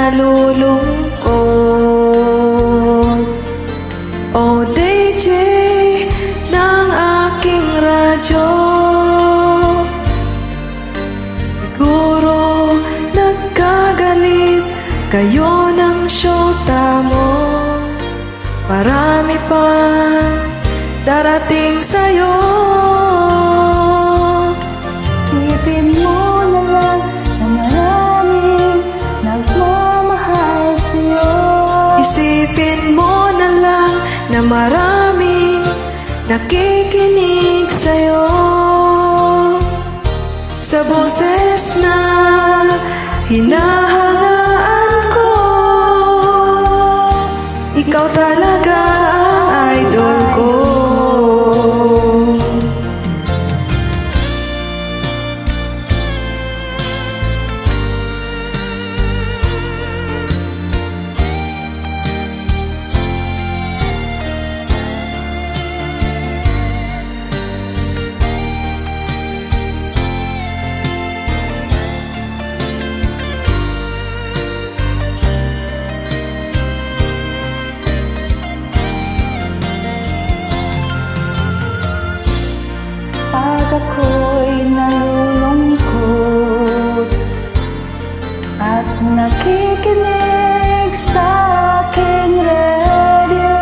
nalulungkot. O DJ ng aking radyo, siguro nagkagalit kayo ng syota mo. Marami pang darating sa'yo. Isipin mo na lang na maraming nagmamahal sa'yo. Isipin mo na lang na maraming nakikinig sa'yo. Sa boses na hinahangaan ko, ikaw talaga ang idol ko. Pag ako'y nalulungkot at nakikinig sa aking radio,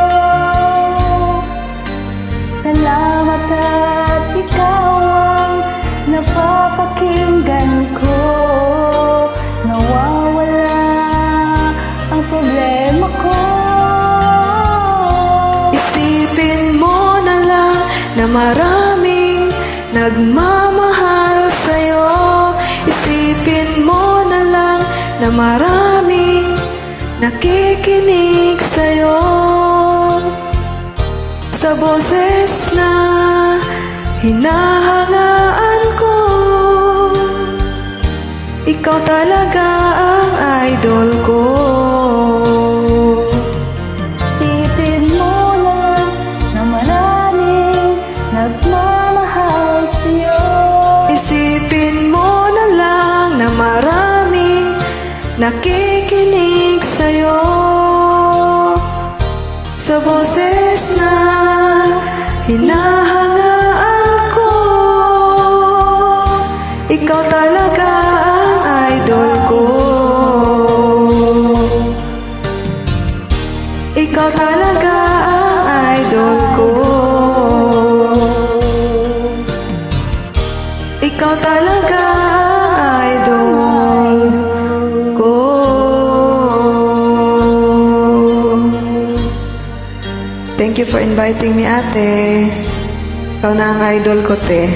salamat at ikaw ang napapakinggan ko. Nawawala ang problema ko. Isipin mo na lang na maraming nagmamahal sa'yo. Isipin mo na lang na maraming nakikinig sa'yo. Sa boses na hinahangaan ko, ikaw talaga ang idol ko. Isipin mo na lang na maraming nagmamahal sa'yo. Isipin mo na lang na maraming nakikinig sa'yo. Sa boses na hinahangaan ko, ikaw talaga ang idol ko. Ikaw talaga ang idol ko. Ikaw talaga ang idol ko. Thank you for inviting me, ate. Ikaw na ang idol ko, te.